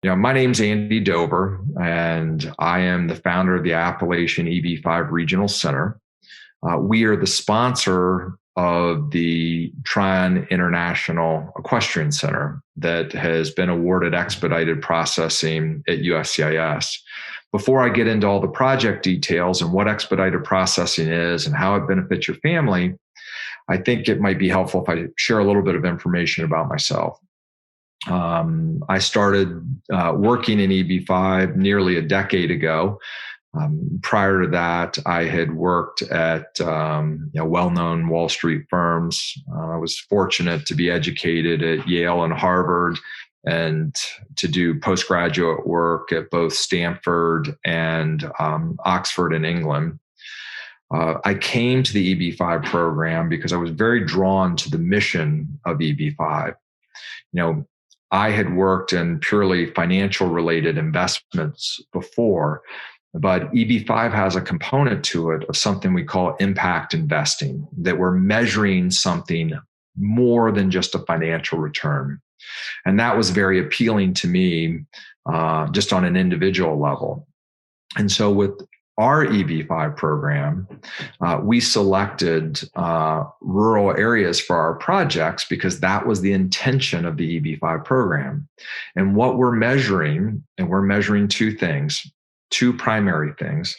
My name's Andy Dover, and I am the founder of the Appalachian EB-5 Regional Center. We are the sponsor of the Tryon International Equestrian Center that has been awarded expedited processing at USCIS. Before I get into all the project details and what expedited processing is and how it benefits your family, I think it might be helpful if I share a little bit of information about myself. I started working in EB-5 nearly a decade ago. Prior to that, I had worked at well-known Wall Street firms. I was fortunate to be educated at Yale and Harvard and to do postgraduate work at both Stanford and Oxford in England. I came to the EB-5 program because I was very drawn to the mission of EB-5. I had worked in purely financial related investments before, but EB-5 has a component to it of something we call impact investing, that we're measuring something more than just a financial return. And that was very appealing to me just on an individual level. And so with our EB-5 program, we selected rural areas for our projects because that was the intention of the EB-5 program. And what we're measuring two things, two primary things.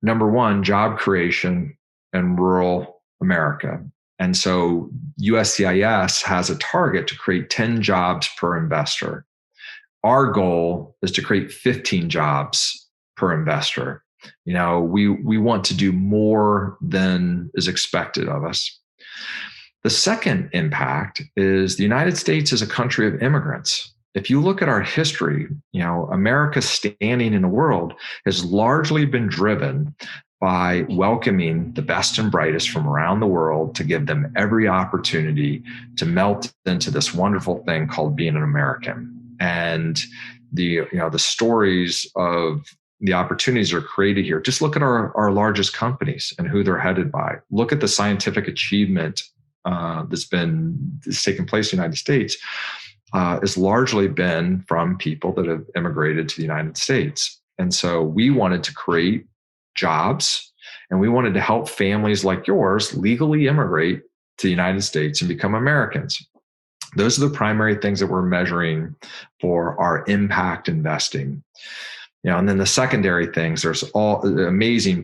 Number one, job creation in rural America. And so USCIS has a target to create 10 jobs per investor. Our goal is to create 15 jobs per investor. We want to do more than is expected of us. The second impact is the United States is a country of immigrants. If you look at our history, America's standing in the world has largely been driven by welcoming the best and brightest from around the world to give them every opportunity to melt into this wonderful thing called being an American. And the stories of the opportunities are created here. Just look at our largest companies and who they're headed by. Look at the scientific achievement that's taken place in the United States has largely been from people that have immigrated to the United States. And so we wanted to create jobs, and we wanted to help families like yours legally immigrate to the United States and become Americans. Those are the primary things that we're measuring for our impact investing. And then the secondary things, there's all the amazing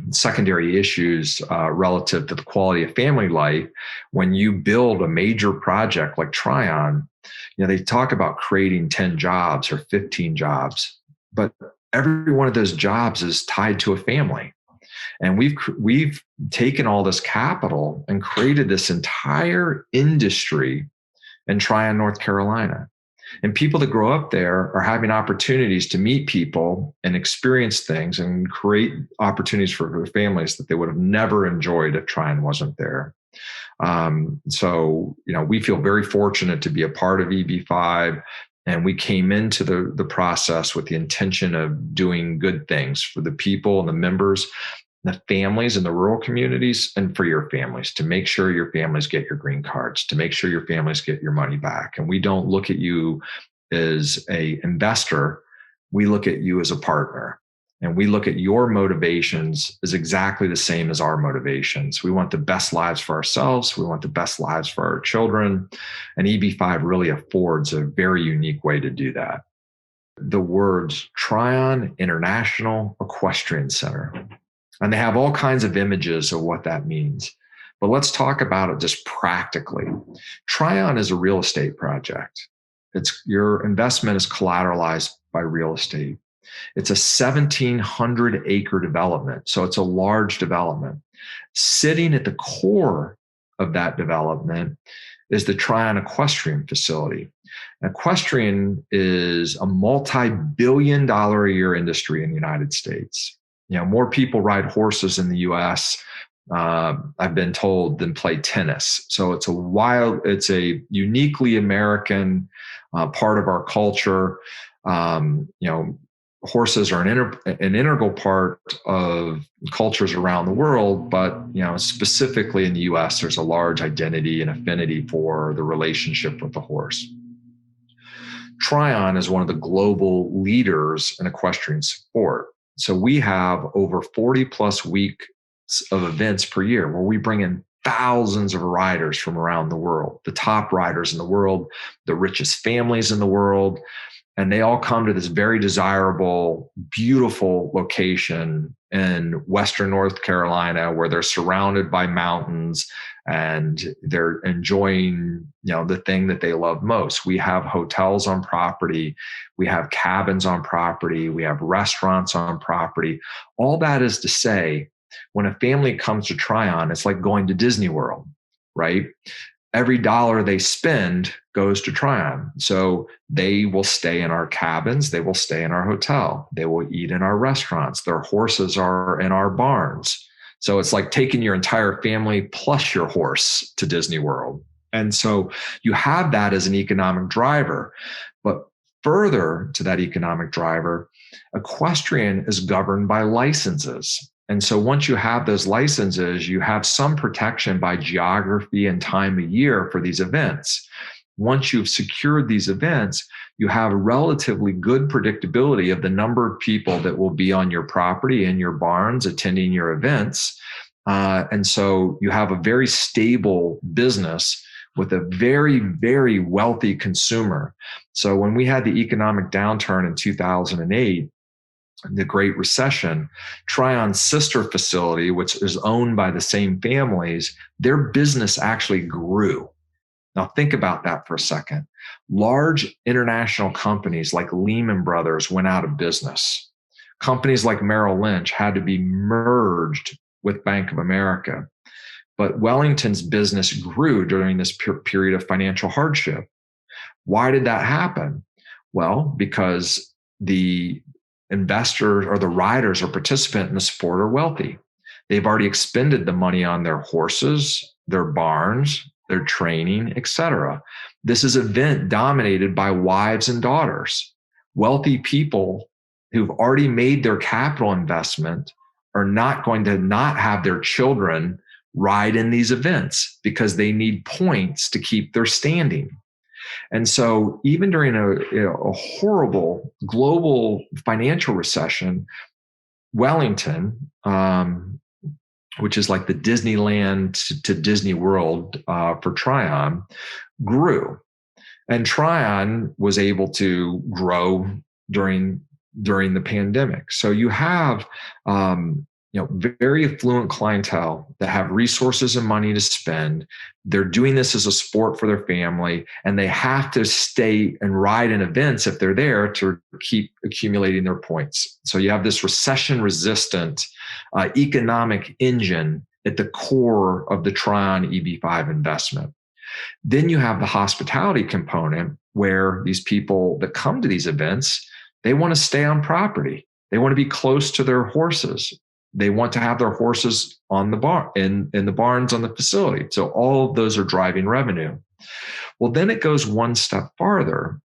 secondary issues relative to the quality of family life. When you build a major project like Tryon, they talk about creating 10 jobs or 15 jobs, but every one of those jobs is tied to a family. And we've taken all this capital and created this entire industry in Tryon, North Carolina. And people that grow up there are having opportunities to meet people and experience things and create opportunities for their families that they would have never enjoyed if Tryon wasn't there. So we feel very fortunate to be a part of EB-5, and we came into the process with the intention of doing good things for the people and the members, the families in the rural communities, and for your families, to make sure your families get your green cards, to make sure your families get your money back. And we don't look at you as an investor. We look at you as a partner. And we look at your motivations as exactly the same as our motivations. We want the best lives for ourselves. We want the best lives for our children. And EB-5 really affords a very unique way to do that. The words Tryon International Equestrian Center. And they have all kinds of images of what that means. But let's talk about it just practically. Tryon is a real estate project. Your investment is collateralized by real estate. It's a 1,700 acre development. So it's a large development. Sitting at the core of that development is the Tryon Equestrian facility. Equestrian is a multi-billion-dollar a year industry in the United States. More people ride horses in the US, I've been told, than play tennis. So it's a uniquely American part of our culture. Horses are an integral part of cultures around the world, but specifically in the US, there's a large identity and affinity for the relationship with the horse. Tryon is one of the global leaders in equestrian sport. So we have over 40 plus weeks of events per year where we bring in thousands of riders from around the world, the top riders in the world, the richest families in the world. And they all come to this very desirable, beautiful location in Western North Carolina where they're surrounded by mountains and they're enjoying, the thing that they love most. We have hotels on property. We have cabins on property. We have restaurants on property. All that is to say, when a family comes to Tryon, it's like going to Disney World, right? Every dollar they spend goes to Tryon. So they will stay in our cabins. They will stay in our hotel. They will eat in our restaurants. Their horses are in our barns. So it's like taking your entire family plus your horse to Disney World. And so you have that as an economic driver. But further to that economic driver, equestrian is governed by licenses. And so once you have those licenses, you have some protection by geography and time of year for these events. Once you've secured these events, you have relatively good predictability of the number of people that will be on your property in your barns attending your events. And so you have a very stable business with a very, very wealthy consumer. So when we had the economic downturn in 2008, the Great Recession, Tryon's sister facility, which is owned by the same families, their business actually grew. Now think about that for a second. Large international companies like Lehman Brothers went out of business. Companies like Merrill Lynch had to be merged with Bank of America. But Wellington's business grew during this period of financial hardship. Why did that happen? Well, because the investors or the riders or participant in the sport are wealthy. They've already expended the money on their horses, their barns, their training, etc. This is an event dominated by wives and daughters. Wealthy people who've already made their capital investment are not going to not have their children ride in these events because they need points to keep their standing. And so even during a horrible global financial recession, Wellington, which is like the Disneyland to Disney World for Tryon, grew. And Tryon was able to grow during the pandemic. So you have very affluent clientele that have resources and money to spend. They're doing this as a sport for their family, and they have to stay and ride in events if they're there to keep accumulating their points. So you have this recession-resistant economic engine at the core of the Tryon EB-5 investment. Then you have the hospitality component where these people that come to these events, they want to stay on property. They want to be close to their horses. They want to have their horses on the barn in the barns on the facility. So all of those are driving revenue. Well, then it goes one step farther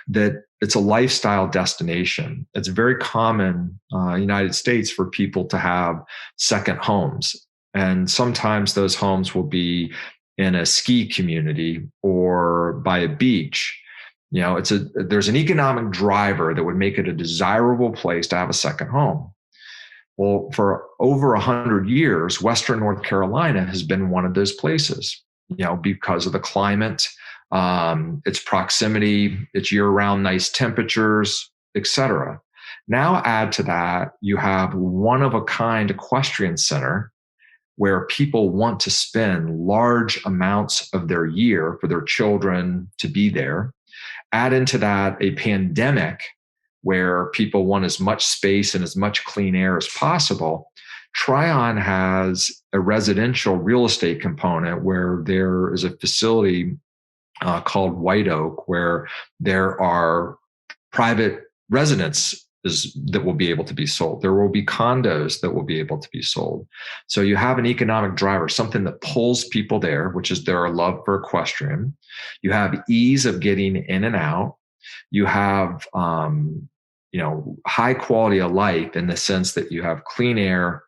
that it's a lifestyle destination. It's very common in the United States for people to have second homes. And sometimes those homes will be in a ski community or by a beach. There's an economic driver that would make it a desirable place to have a second home. Well, for over 100 years, Western North Carolina has been one of those places, because of the climate, its proximity, its year-round nice temperatures, etc. Now add to that, you have one-of-a-kind equestrian center where people want to spend large amounts of their year for their children to be there. Add into that a pandemic where people want as much space and as much clean air as possible. Tryon has a residential real estate component where there is a facility called White Oak, where there are private residences that will be able to be sold. There will be condos that will be able to be sold. So you have an economic driver, something that pulls people there, which is their love for equestrian. You have ease of getting in and out. You have high quality of life in the sense that you have clean air,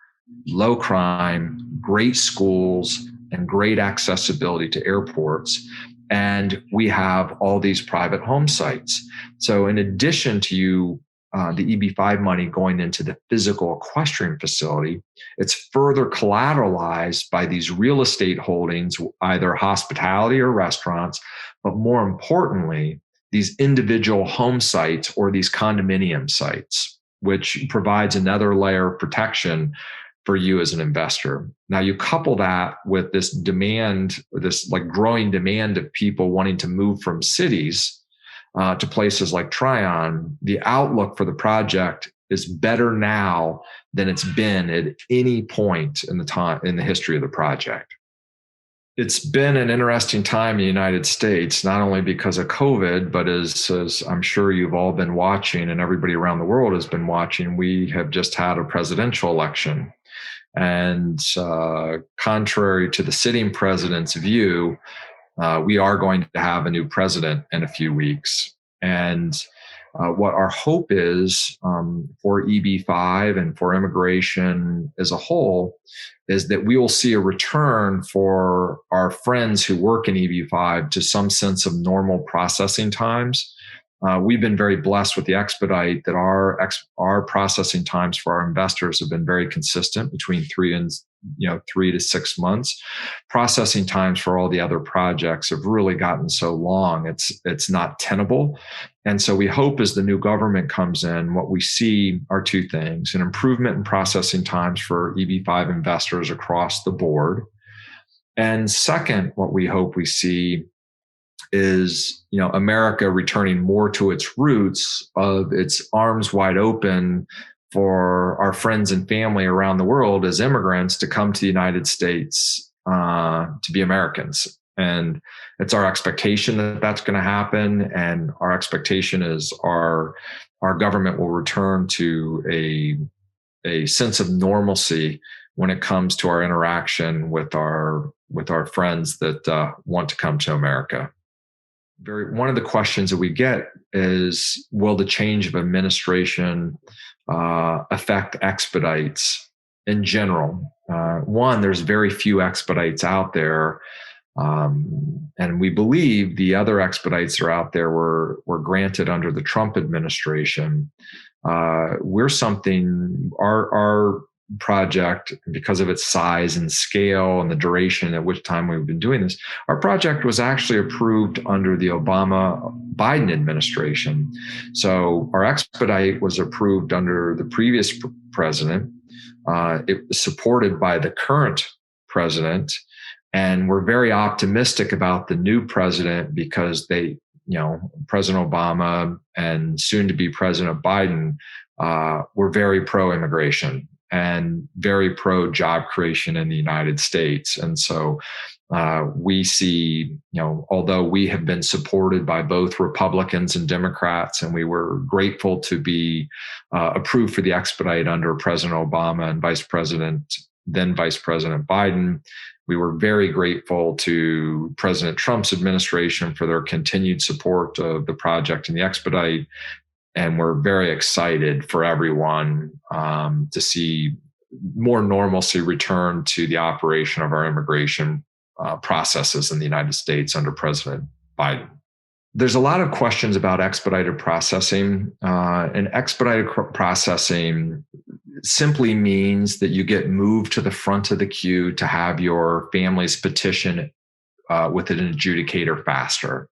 low crime, great schools, and great accessibility to airports. And we have all these private home sites. So in addition to the EB-5 money going into the physical equestrian facility, it's further collateralized by these real estate holdings, either hospitality or restaurants, but more importantly, these individual home sites or these condominium sites, which provides another layer of protection for you as an investor. Now you couple that with this demand, this like growing demand of people wanting to move from cities to places like Tryon. The outlook for the project is better now than it's been at any point in the history of the project. It's been an interesting time in the United States, not only because of COVID, but as I'm sure you've all been watching and everybody around the world has been watching, we have just had a presidential election. And contrary to the sitting president's view, we are going to have a new president in a few weeks. And what our hope is for EB-5 and for immigration as a whole is that we will see a return for our friends who work in EB-5 to some sense of normal processing times. We've been very blessed with the Expedite that our processing times for our investors have been very consistent between 3 to 6 months. Processing times for all the other projects have really gotten so long, it's not tenable. And so we hope as the new government comes in, what we see are two things: an improvement in processing times for EB-5 investors across the board. And second, what we hope we see is, America returning more to its roots of its arms wide open for our friends and family around the world as immigrants to come to the United States to be Americans. And it's our expectation that that's going to happen. And our expectation is our government will return to a sense of normalcy when it comes to our interaction with our friends that want to come to America. One of the questions that we get is, will the change of administration affect expedites in general? One, there's very few expedites out there. And we believe the other expedites that are out there were granted under the Trump administration. Our project, because of its size and scale and the duration at which time we've been doing this, our project was actually approved under the Obama-Biden administration. So our expedite was approved under the previous president. It was supported by the current president. And we're very optimistic about the new president because President Obama and soon to be President Biden were very pro-immigration and very pro-job creation in the United States. And so we see, although we have been supported by both Republicans and Democrats, and we were grateful to be approved for the expedite under President Obama and then Vice President Biden, we were very grateful to President Trump's administration for their continued support of the project and the expedite. And we're very excited for everyone to see more normalcy return to the operation of our immigration processes in the United States under President Biden. There's a lot of questions about expedited processing. And expedited processing simply means that you get moved to the front of the queue to have your family's petition with an adjudicator faster.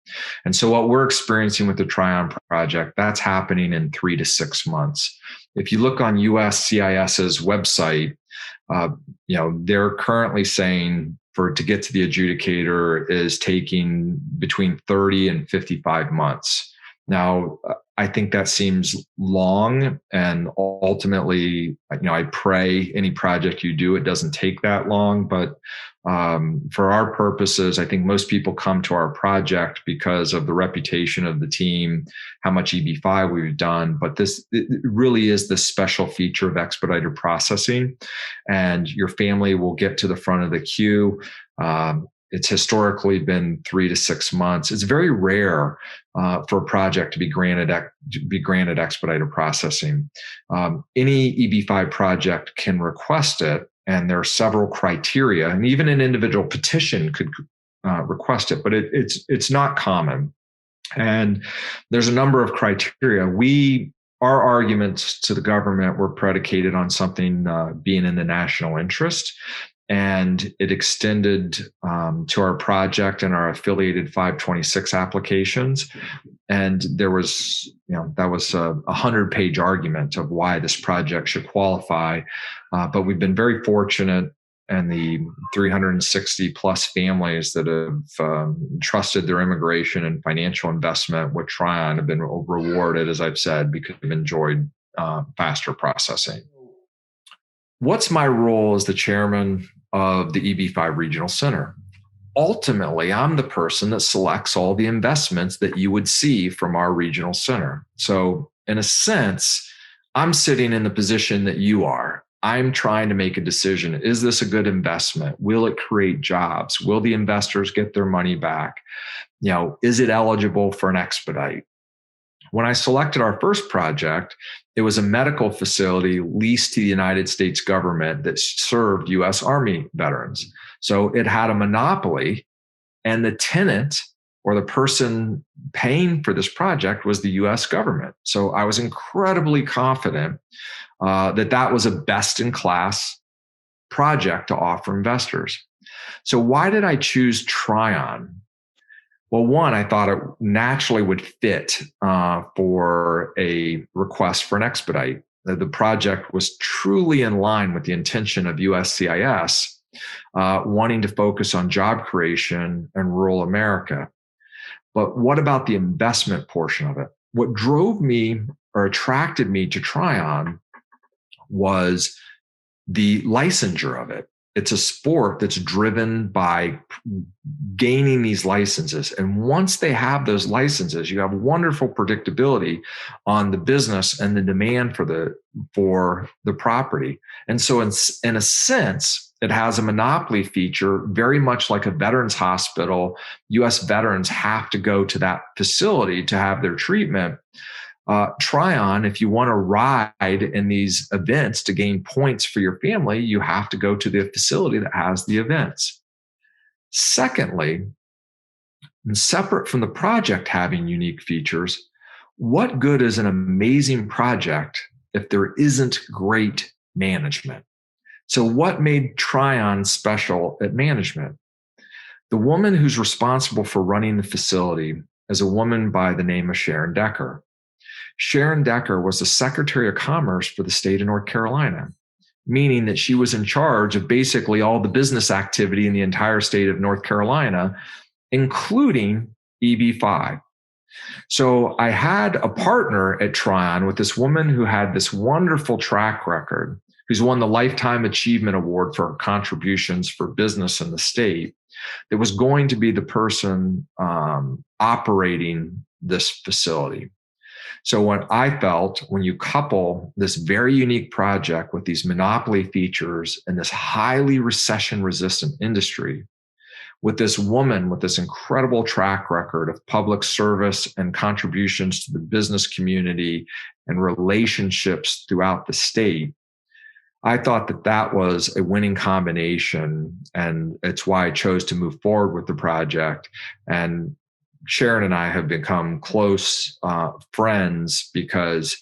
And so what we're experiencing with the Tryon project, that's happening in 3 to 6 months. If you look on USCIS's website, they're currently saying to get to the adjudicator is taking between 30 and 55 months. Now, I think that seems long, and ultimately, I pray any project you do, it doesn't take that long. But for our purposes, I think most people come to our project because of the reputation of the team, how much EB-5 we've done. But it really is the special feature of expedited processing, and your family will get to the front of the queue. It's historically been 3 to 6 months. It's very rare for a project to be granted expedited processing. Any EB-5 project can request it, and there are several criteria. And even an individual petition request it, but it's not common. And there's a number of criteria. Our arguments to the government were predicated on something being in the national interest, and it extended to our project and our affiliated 526 applications. And there was, that was a 100-page argument of why this project should qualify. But we've been very fortunate, and the 360 plus families that have trusted their immigration and financial investment with Tryon have been rewarded, as I've said, because we've enjoyed faster processing. What's my role as the chairman of the EB-5 Regional Center? Ultimately, I'm the person that selects all the investments that you would see from our regional center. So in a sense, I'm sitting in the position that you are. I'm trying to make a decision. Is this a good investment? Will it create jobs? Will the investors get their money back? Is it eligible for an expedite? When I selected our first project, it was a medical facility leased to the United States government that served U.S. Army veterans. So it had a monopoly, and the tenant or the person paying for this project was the U.S. government. So I was incredibly confident that was a best-in-class project to offer investors. So why did I choose Tryon? Well, one, I thought it naturally would fit for a request for an expedite. The project was truly in line with the intention of USCIS, wanting to focus on job creation in rural America. But what about the investment portion of it? What drove me or attracted me to Tryon was the licensure of it. It's a sport that's driven by gaining these licenses. And once they have those licenses, you have wonderful predictability on the business and the demand for the property. And so in a sense, it has a monopoly feature, very much like a veterans hospital. US veterans have to go to that facility to have their treatment. Tryon, if you want to ride in these events to gain points for your family, you have to go to the facility that has the events. Secondly, and separate from the project having unique features, what good is an amazing project if there isn't great management? So what made Tryon special at management? The woman who's responsible for running the facility is a woman by the name of Sharon Decker. Sharon Decker was the Secretary of Commerce for the state of North Carolina, meaning that she was in charge of basically all the business activity in the entire state of North Carolina, including EB-5. So I had a partner at Tryon with this woman who had this wonderful track record, who's won the Lifetime Achievement Award for her contributions for business in the state, that was going to be the person operating this facility. So what I felt, when you couple this very unique project with these monopoly features and this highly recession-resistant industry, with this woman with this incredible track record of public service and contributions to the business community and relationships throughout the state, I thought that was a winning combination, and it's why I chose to move forward with the project. And Sharon and I have become close friends because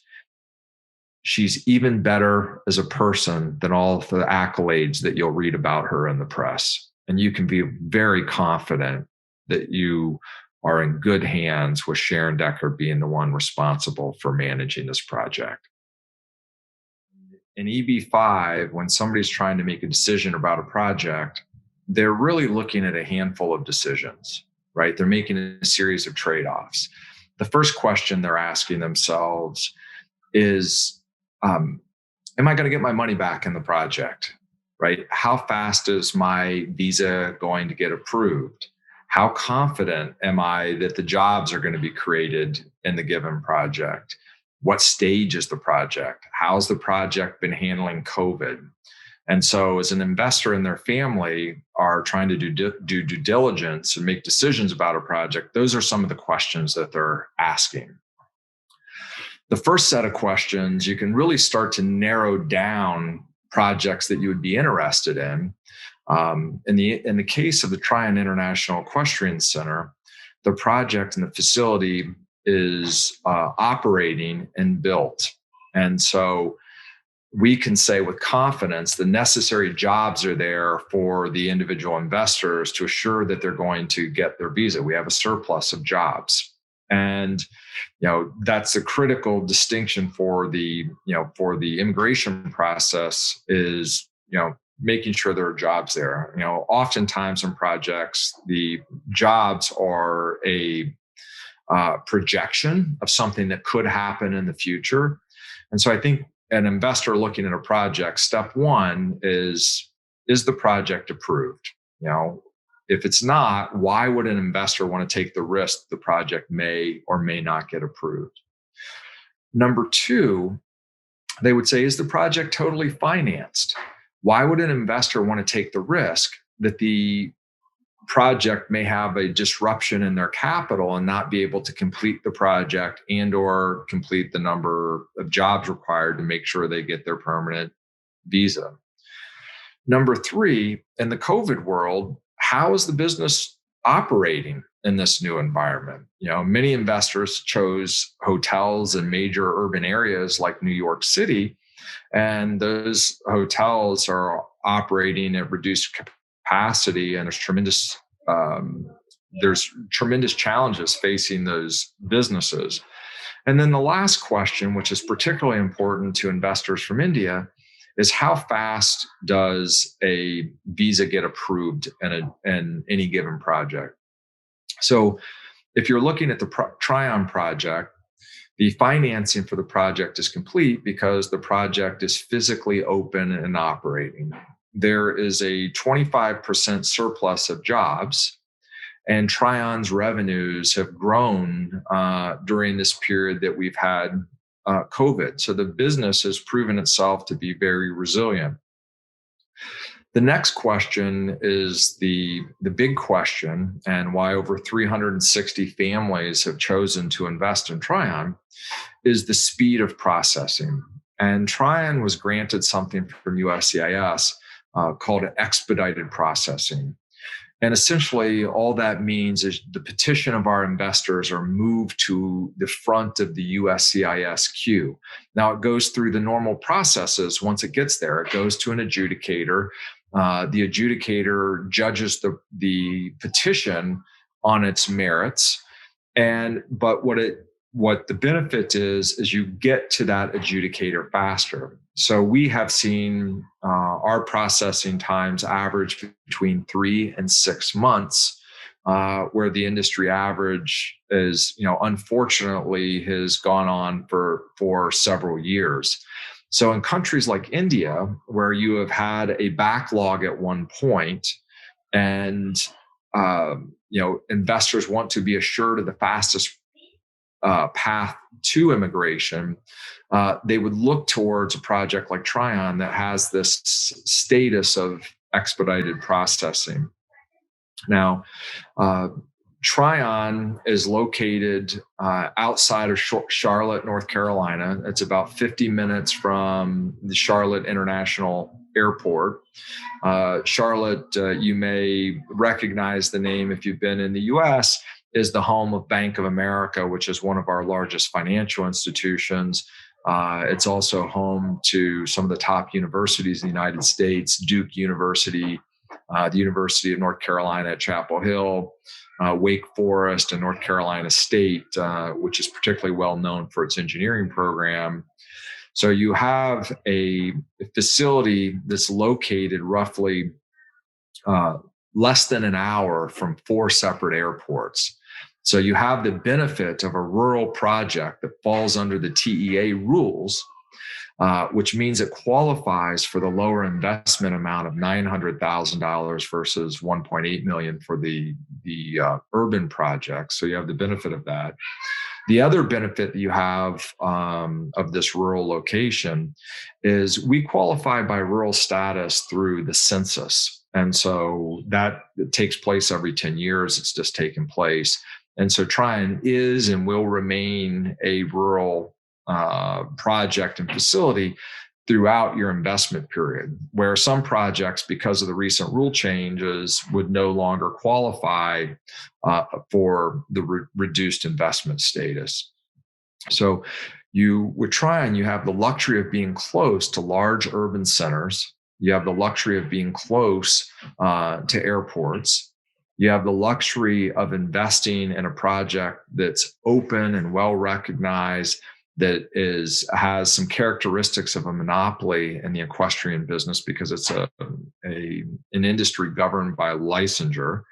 she's even better as a person than all of the accolades that you'll read about her in the press. And you can be very confident that you are in good hands with Sharon Decker being the one responsible for managing this project. In EB-5, when somebody's trying to make a decision about a project, they're really looking at a handful of decisions, right? They're making a series of trade-offs. The first question they're asking themselves is, am I going to get my money back in the project, right? How fast is my visa going to get approved? How confident am I that the jobs are going to be created in the given project? What stage is the project? How's the project been handling COVID? And so as an investor and their family are trying to do due diligence and make decisions about a project, those are some of the questions that they're asking. The first set of questions, you can really start to narrow down projects that you would be interested in In the case of the Tryon International Equestrian Center, the project and the facility is operating and built. And so we can say with confidence the necessary jobs are there for the individual investors to assure that they're going to get their visa. We have a surplus of jobs. And that's a critical distinction for the immigration process is making sure there are jobs there. Oftentimes in projects, the jobs are a projection of something that could happen in the future. And so I think an investor looking at a project, step one is the project approved? If it's not, why would an investor want to take the risk the project may or may not get approved? Number two, they would say, is the project totally financed? Why would an investor want to take the risk that the project may have a disruption in their capital and not be able to complete the project and or complete the number of jobs required to make sure they get their permanent visa? Number three, in the COVID world, how is the business operating in this new environment? Many investors chose hotels in major urban areas like New York City, and those hotels are operating at reduced capacity, and there's tremendous challenges facing those businesses. And then the last question, which is particularly important to investors from India, is how fast does a visa get approved in any given project? So if you're looking at the Tryon project, the financing for the project is complete because the project is physically open and operating. There is a 25% surplus of jobs, and Tryon's revenues have grown during this period that we've had COVID. So the business has proven itself to be very resilient. The next question is the big question, and why over 360 families have chosen to invest in Tryon, is the speed of processing. And Tryon was granted something from USCIS called Expedited processing. And essentially, all that means is the petition of our investors are moved to the front of the USCIS queue. Now, it goes through the normal processes. Once it gets there, it goes to an adjudicator. The adjudicator judges the petition on its merits. But what the benefit is you get to that adjudicator faster. So we have seen our processing times average between 3 and 6 months, where the industry average is, unfortunately, has gone on for several years. So in countries like India, where you have had a backlog at one point, and investors want to be assured of the fastest path to immigration, they would look towards a project like Tryon that has this status of expedited processing. Now, Tryon is located outside of Charlotte, North Carolina. It's about 50 minutes from the Charlotte International Airport. Charlotte, you may recognize the name if you've been in the US, is the home of Bank of America, which is one of our largest financial institutions. It's also home to some of the top universities in the United States, Duke University, the University of North Carolina at Chapel Hill, Wake Forest, and North Carolina State, which is particularly well known for its engineering program. So you have a facility that's located roughly less than an hour from 4 separate airports. So you have the benefit of a rural project that falls under the TEA rules, which means it qualifies for the lower investment amount of $900,000 versus $1.8 million for the urban project. So you have the benefit of that. The other benefit that you have of this rural location is we qualify by rural status through the census. And so that takes place every 10 years. It's just taken place. And so Tryon is and will remain a rural project and facility, throughout your investment period, where some projects, because of the recent rule changes, would no longer qualify for the reduced investment status. So with Tryon, you have the luxury of being close to large urban centers. You have the luxury of being close to airports. You have the luxury of investing in a project that's open and well recognized, that has some characteristics of a monopoly in the equestrian business because it's an industry governed by licensure.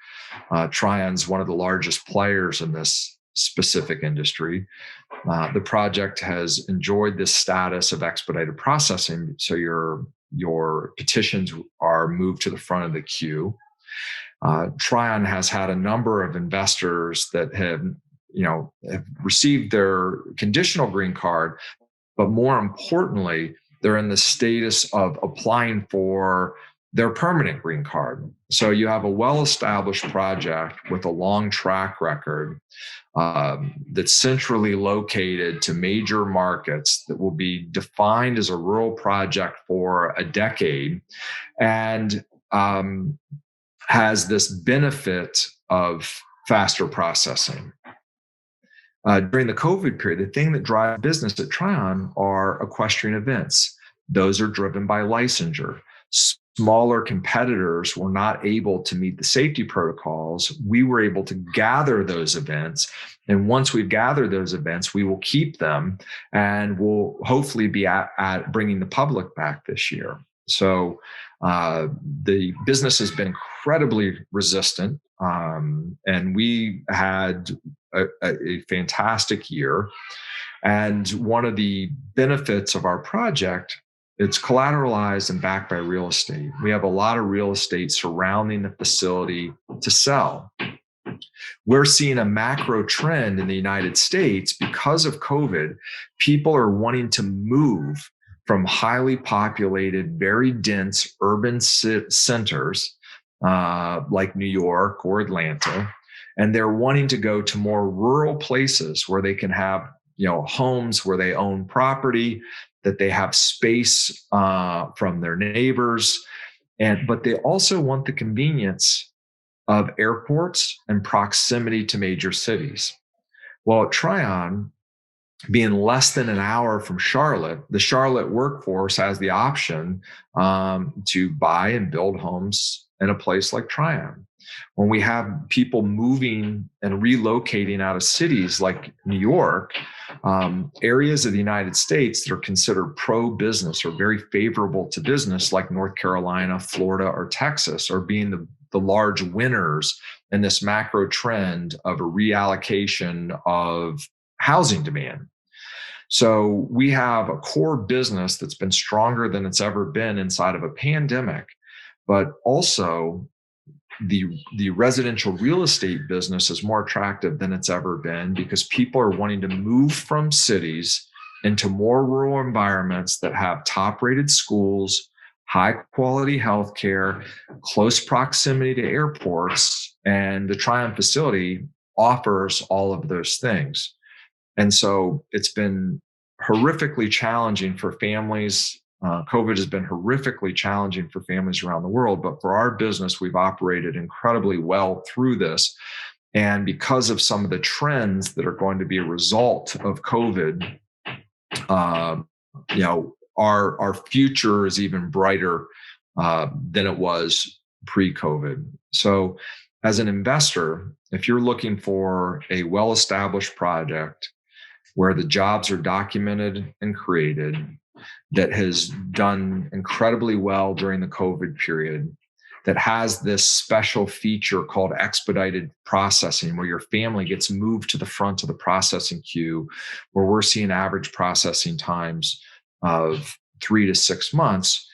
Tryon's one of the largest players in this specific industry. The project has enjoyed this status of expedited processing, so your petitions are moved to the front of the queue. Tryon has had a number of investors that have received their conditional green card, but more importantly, they're in the status of applying for their permanent green card. So you have a well-established project with a long track record that's centrally located to major markets that will be defined as a rural project for a decade, and has this benefit of faster processing. During the COVID period, the thing that drives business at Tryon are equestrian events. Those are driven by licensure. Smaller competitors were not able to meet the safety protocols. We were able to gather those events. And once we've gathered those events, we will keep them, and we'll hopefully be at bringing the public back this year. So the business has been incredibly resistant. And we had a fantastic year. And one of the benefits of our project, it's collateralized and backed by real estate. We have a lot of real estate surrounding the facility to sell. We're seeing a macro trend in the United States because of COVID. People are wanting to move from highly populated, very dense urban centers like New York or Atlanta, and they're wanting to go to more rural places where they can have homes where they own property, that they have space from their neighbors, but they also want the convenience of airports and proximity to major cities. Well, at Tryon, being less than an hour from Charlotte, the Charlotte workforce has the option to buy and build homes in a place like Tryon. When we have people moving and relocating out of cities like New York, areas of the United States that are considered pro-business or very favorable to business, like North Carolina, Florida, or Texas, are being the large winners in this macro trend of a reallocation of housing demand. So we have a core business that's been stronger than it's ever been inside of a pandemic, but also the residential real estate business is more attractive than it's ever been because people are wanting to move from cities into more rural environments that have top-rated schools, high-quality healthcare, close proximity to airports, and the Tryon facility offers all of those things. And so it's been horrifically challenging for families. COVID has been horrifically challenging for families around the world, but for our business, we've operated incredibly well through this. And because of some of the trends that are going to be a result of COVID, our future is even brighter than it was pre-COVID. So as an investor, if you're looking for a well-established project where the jobs are documented and created, that has done incredibly well during the COVID period, that has this special feature called expedited processing, where your family gets moved to the front of the processing queue, where we're seeing average processing times of 3 to 6 months,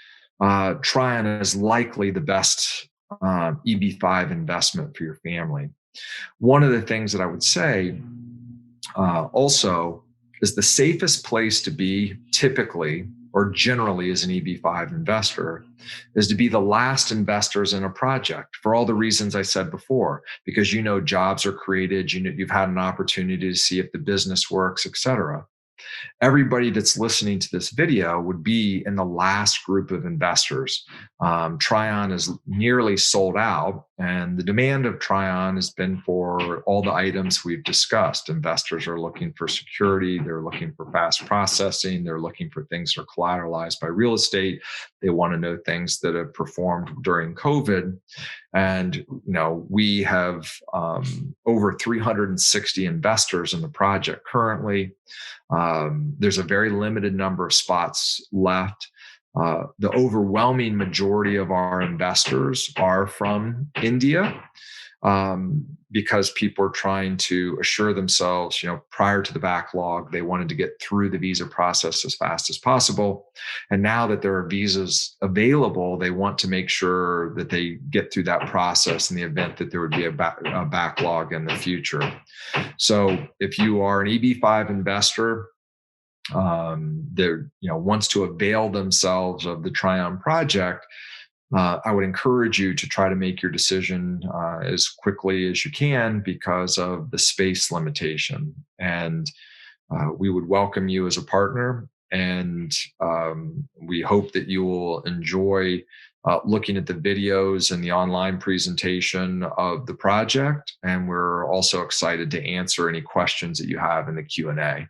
Tryon is likely the best EB-5 investment for your family. One of the things that I would say also is the safest place to be typically, or generally as an EB-5 investor, is to be the last investors in a project for all the reasons I said before, because jobs are created, you've had an opportunity to see if the business works, et cetera. everybody that's listening to this video would be in the last group of investors. Tryon is nearly sold out, and the demand of Tryon has been for all the items we've discussed. Investors are looking for security, they're looking for fast processing, they're looking for things that are collateralized by real estate. They want to know things that have performed during COVID. And we have over 360 investors in the project currently. There's a very limited number of spots left. The overwhelming majority of our investors are from India, because people are trying to assure themselves, prior to the backlog, they wanted to get through the visa process as fast as possible. And now that there are visas available, they want to make sure that they get through that process in the event that there would be a backlog in the future. So if you are an EB-5 investor that wants to avail themselves of the Tryon project, I would encourage you to try to make your decision as quickly as you can because of the space limitation. And we would welcome you as a partner. And we hope that you will enjoy looking at the videos and the online presentation of the project. And we're also excited to answer any questions that you have in the Q&A.